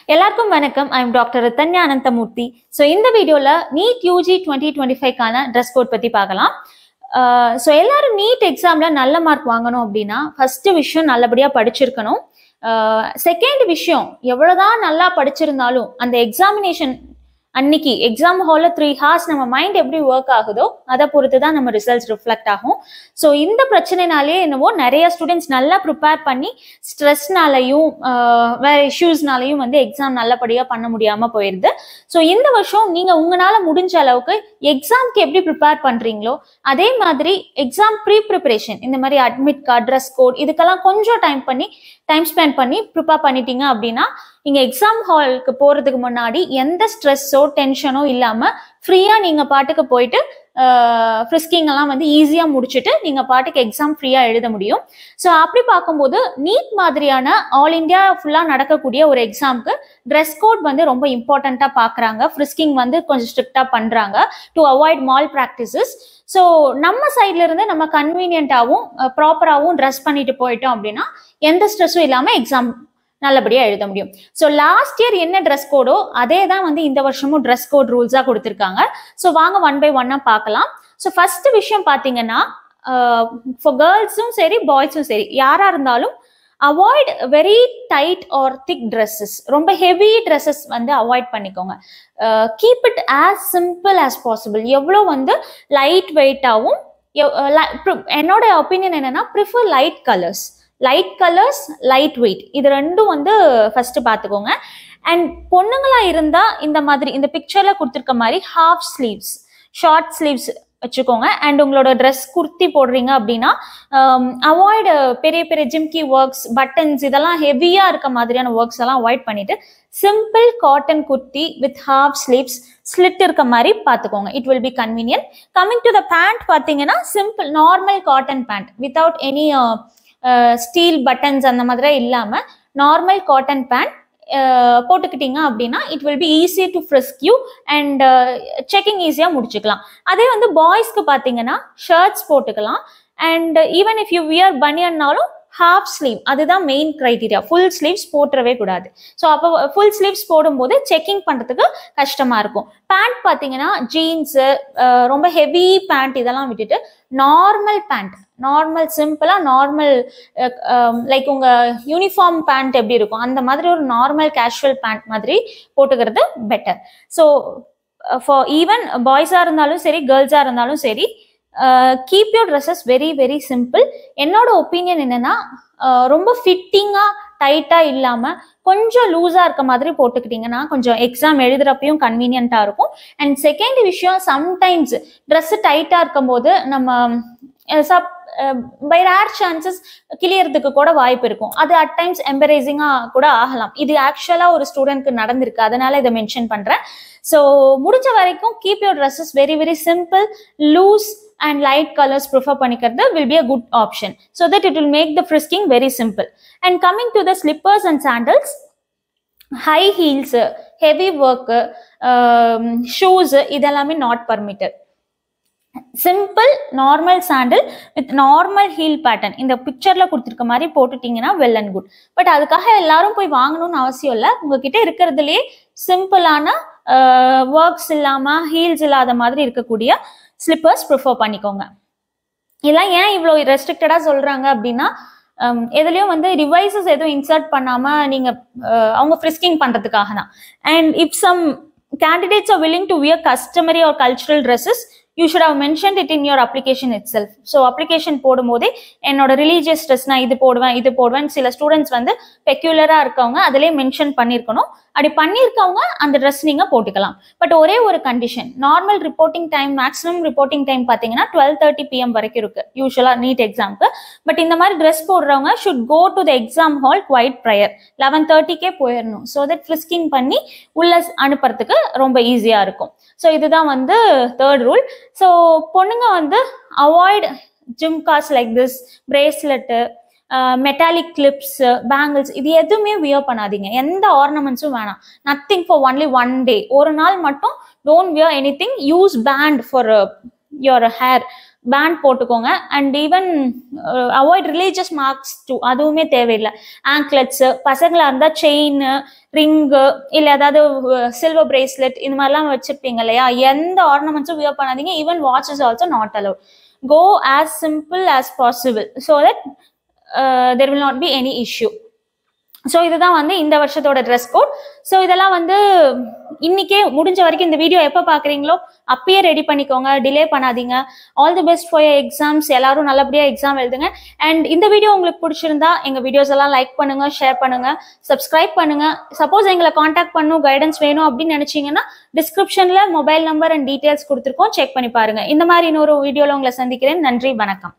எல்லாருக்கும் வணக்கம். I'm doctor Rithanya Ananthamoorthy. So இந்த வீடியோவில் நீட் யூஜி 2025க்கான ட்ரெஸ் கோட் பற்றி பார்க்கலாம். ஸோ எல்லாரும் நீட் எக்ஸாமில் நல்ல மார்க் வாங்கணும் அப்படின்னா ஃபர்ஸ்ட் விஷயம் நல்லபடியாக படிச்சிருக்கணும். செகண்ட் விஷயம், எவ்வளோதான் நல்லா படிச்சிருந்தாலும் அந்த எக்ஸாமினேஷன் அன்னைக்கு எக்ஸாம் ஹாலில் 3 hours நம்ம மைண்ட் எப்படி ஒர்க் ஆகுதோ அதை பொறுத்து தான் நம்ம ரிசல்ட்ஸ் ரிஃப்ளெக்ட் ஆகும். ஸோ இந்த பிரச்சனைனாலே என்னவோ நிறைய ஸ்டூடெண்ட்ஸ் நல்லா ப்ரிப்பேர் பண்ணி ஸ்ட்ரெஸ்னாலையும் வேற இஷ்யூஸ்னாலையும் எக்ஸாம் நல்லபடியாக பண்ண முடியாமல் போயிடுது. ஸோ இந்த வருஷம் நீங்கள் உங்களால் முடிஞ்ச அளவுக்கு எக்ஸாம்க்கு எப்படி ப்ரிப்பேர் பண்ணுறீங்களோ அதே மாதிரி எக்ஸாம் ப்ரிப்பரேஷன், இந்த மாதிரி அட்மிட் கார்டு, ட்ரெஸ் கோட், இதுக்கெல்லாம் கொஞ்சம் டைம் ஸ்பெண்ட் பண்ணி ப்ரிப்பேர் பண்ணிட்டீங்க அப்படின்னா நீங்கள் எக்ஸாம் ஹாலுக்கு போகிறதுக்கு முன்னாடி எந்த ஸ்ட்ரெஸ்ஸோ டென்ஷனோ இல்லாமல் ஃப்ரீயாக நீங்கள் பாட்டுக்கு போயிட்டு ஃப்ரிஸ்கிங் எல்லாம் ஈஸியாக முடிச்சுட்டு நீங்கள் பாட்டுக்கு எக்ஸாம் ஃப்ரீயாக எழுத முடியும். ஸோ அப்படி பார்க்கும்போது நீட் மாதிரியான ஆல் இண்டியா ஃபுல்லாக நடக்கக்கூடிய ஒரு எக்ஸாமுக்கு ட்ரெஸ் கோட் ரொம்ப இம்பார்ட்டண்ட்டாக பார்க்குறாங்க. ஃப்ரிஸ்கிங் கொஞ்சம் ஸ்ட்ரிக்டாக பண்ணுறாங்க to avoid mall practices. So நம்ம சைட்ல இருந்து நம்ம கன்வீனியன்ட்டாகவும் ப்ராப்பராகவும் ட்ரெஸ் பண்ணிட்டு போயிட்டோம் அப்படின்னா எந்த ஸ்ட்ரெஸ்ஸும் இல்லாமல் எக்ஸாம் நல்லபடியாக எழுத முடியும். ஸோ லாஸ்ட் இயர் என்ன ட்ரெஸ் கோடோ அதே தான் இந்த வருஷமும் ட்ரெஸ் கோட் ரூல்ஸாக கொடுத்துருக்காங்க. ஸோ வாங்க ஒன் பை ஒன்னாக பார்க்கலாம். ஸோ ஃபர்ஸ்ட் விஷயம் பார்த்தீங்கன்னா, ஃபார் கேர்ள்ஸும் சரி பாய்ஸும் சரி யாராக இருந்தாலும் அவாய்ட் வெரி டைட் ஆர் திக் ட்ரெஸ்ஸஸ், ரொம்ப ஹெவி ட்ரெஸ்ஸஸ் அவாய்ட் பண்ணிக்கோங்க. Keep it as simple as possible. எவ்வளோ லைட் வெயிட்டாகவும், என்னோட ஒப்பீனியன் என்னன்னா prefer light colours, light weight, இது ரெண்டும் ஃபர்ஸ்ட் பார்த்துக்கோங்க. அண்ட் பொண்ணுங்களா இருந்தா இந்த மாதிரி இந்த பிக்சர்ல கொடுத்துருக்க மாதிரி ஹாஃப் ஸ்லீவ்ஸ், ஷார்ட் ஸ்லீவ்ஸ் வச்சுக்கோங்க. அண்ட் உங்களோட ட்ரெஸ் குர்த்தி போடுறீங்க அப்படின்னா அவாய்ட் பெரிய பெரிய ஜிம்கி ஒர்க்ஸ், பட்டன்ஸ், இதெல்லாம் ஹெவியா இருக்க மாதிரியான ஒர்க்ஸ் எல்லாம் அவாய்ட் பண்ணிட்டு simple cotton kurti with half sleeves, slit இருக்க மாதிரி பார்த்துக்கோங்க. It will be convenient. Coming to the pant பார்த்தீங்கன்னா simple normal cotton pant without any steel buttons அந்த மாதிரி இல்லாம நார்மல் காட்டன் பேண்ட் போட்டுக்கிட்டீங்க அப்படின்னா it will be easy to frisk you and checking ஈஸியாக முடிச்சுக்கலாம். அதே பாய்ஸ்க்கு பார்த்தீங்கன்னா ஷர்ட்ஸ் போட்டுக்கலாம். And even if you wear பனியன்னாலும் ஹாஃப் ஸ்லீவ், அதுதான் மெயின் கிரைட்டீரியா. ஃபுல் ஸ்லீவ்ஸ் போட்டுறவே கூடாது. ஸோ அப்போ ஃபுல் ஸ்லீவ்ஸ் போடும்போது செக்கிங் பண்ணுறதுக்கு கஷ்டமாக இருக்கும். பேண்ட் பார்த்தீங்கன்னா ஜீன்ஸு, ரொம்ப ஹெவி பேண்ட் இதெல்லாம் விட்டுட்டு நார்மல் பேண்ட், நார்மல் சிம்பிளாக நார்மல் லைக் உங்கள் யூனிஃபார்ம் பேண்ட் எப்படி இருக்கும் அந்த மாதிரி ஒரு நார்மல் கேஷுவல் பேண்ட் மாதிரி போட்டுக்கிறது பெட்டர். ஸோ ஃபார் ஈவன் பாய்ஸாக இருந்தாலும் சரி கேர்ள்ஸாக இருந்தாலும் சரி, keep your dresses very very simple. என்னோட ஒப்பீனியன் என்னன்னா, ரொம்ப ஃபிட்டிங்காக டைட்டாக இல்லாமல் கொஞ்சம் லூஸாக இருக்க மாதிரி போட்டுக்கிட்டிங்கன்னா கொஞ்சம் எக்ஸாம் எழுதுறப்பையும் கன்வீனியண்ட்டாக இருக்கும். அண்ட் செகண்ட் விஷயம், சம்டைம்ஸ் ட்ரெஸ்ஸு டைட்டாக இருக்கும்போது நம்ம பை ரேர் சான்சஸ் கிளியறதுக்கு கூட வாய்ப்பு இருக்கும். அது அட் டைம்ஸ் எம்பரேசிங்காக கூட ஆகலாம். இது ஆக்சுவலாக ஒரு ஸ்டூடெண்ட்க்கு நடந்திருக்கு, அதனால இதை மென்ஷன் பண்ணுறேன். ஸோ முடிஞ்ச வரைக்கும் keep your dresses very very simple, loose and light colors prefer பண்ணிக்கிறது will be a good option so that it will make the frisking very simple. And coming to the slippers and sandals, high heels, heavy work, shoes, இதெல்லாமே not permitted. Simple normal sandal with normal heel pattern இந்த பிக்சர்ல கொடுத்துருக்க மாதிரி போட்டுட்டீங்கன்னா well and good. But அதுக்காக எல்லாரும் போய் வாங்கணும்னு அவசியம் இல்லை. உங்ககிட்ட இருக்கிறதுலே சிம்பிளான ஒர்க்ஸ் இல்லாம ஹீல்ஸ் இல்லாத மாதிரி இருக்கக்கூடிய ஸ்லிப்பர்ஸ் ப்ரிஃபர் பண்ணிக்கோங்க. இதெல்லாம் ஏன் இவ்வளோ ரெஸ்ட்ரிக்டடாக சொல்றாங்க அப்படின்னா, எதுலேயும் டிவைசஸ் எதுவும் இன்சர்ட் பண்ணாம நீங்க அவங்க ஃப்ரிஸ்கிங் பண்றதுக்காக தான். And if some candidates are willing to wear customary or cultural dresses, you should have mentioned it in your application itself. So application போடும்போதே என்னோட ரிலீஜியஸ் ட்ரெஸ்னா இது போடுவேன் சில ஸ்டூடெண்ட்ஸ் பெக்யூலரா இருக்கவங்க அதிலே மென்ஷன் பண்ணியிருக்கணும். அப்படி பண்ணியிருக்கவங்க அந்த ட்ரெஸ் நீங்க போட்டுக்கலாம். பட் ஒரே ஒரு condition, normal reporting time, maximum reporting time பார்த்தீங்கன்னா 12:30 PM வரைக்கும் இருக்கு யூஸ்வலா நீட் எக்ஸாம்க்கு. பட் இந்த மாதிரி ட்ரெஸ் போடுறவங்க should go to the exam hall quite prior, 11:30க்கே போயிடணும். ஸோ தட் ஃப்ரிஸ்கிங் பண்ணி உள்ள அனுப்புறதுக்கு ரொம்ப ஈஸியா இருக்கும். ஸோ இதுதான் தேர்ட் ரூல். ஸோ பொண்ணுங்க avoid jhumkas like this, bracelet, metallic clips, bangles, இது எதுவுமே வியர் பண்ணாதீங்க. எந்த ஆர்னமெண்ட்ஸும் வேணாம். Nothing for only one day, ஒரு நாள் மட்டும் don't wear any thing. Use band for your hair. Band போட்டுக்கோங்க. And even avoid religious marks too, அதுவுமே தேவையில்லை. ஆங்க்லெட்ஸ், பசங்களா இருந்தால் செயின், ரிங்கு, இல்லை ஏதாவது சில்வர் பிரேஸ்லெட் இந்த மாதிரிலாம் வச்சிருப்பீங்க இல்லையா, எந்த ஆர்னமெண்ட்ஸும் வியர் பண்ணாதீங்க. Even watch is also not allowed. Go as simple as possible so that there will not be any issue. So இதுதான் வந்து இந்த வருஷத்தோட ட்ரெஸ் கோட். ஸோ இதெல்லாம் வந்து இன்னைக்கே முடிஞ்ச வரைக்கும் இந்த வீடியோ எப்போ பார்க்குறீங்களோ அப்பயே ரெடி பண்ணிக்கோங்க, டிலே பண்ணாதீங்க. All the best for your exams. எல்லாரும் நல்லபடியாக எக்ஸாம் எழுதுங்க. அண்ட் இந்த வீடியோ உங்களுக்கு பிடிச்சிருந்தா எங்கள் வீடியோஸ் எல்லாம் லைக் பண்ணுங்க, ஷேர் பண்ணுங்க, சப்ஸ்கிரைப் பண்ணுங்க. சப்போஸ் எங்களை காண்டாக்ட் பண்ணணும், கைடன்ஸ் வேணும் அப்படின்னு நினைச்சீங்கன்னா டிஸ்கிரிப்ஷன்ல மொபைல் நம்பர் அண்ட் டீடைல்ஸ் கொடுத்துருக்கோம், செக் பண்ணி பாருங்க. இந்த மாதிரி இன்னொரு வீடியோவில் உங்களை சந்திக்கிறேன். நன்றி, வணக்கம்.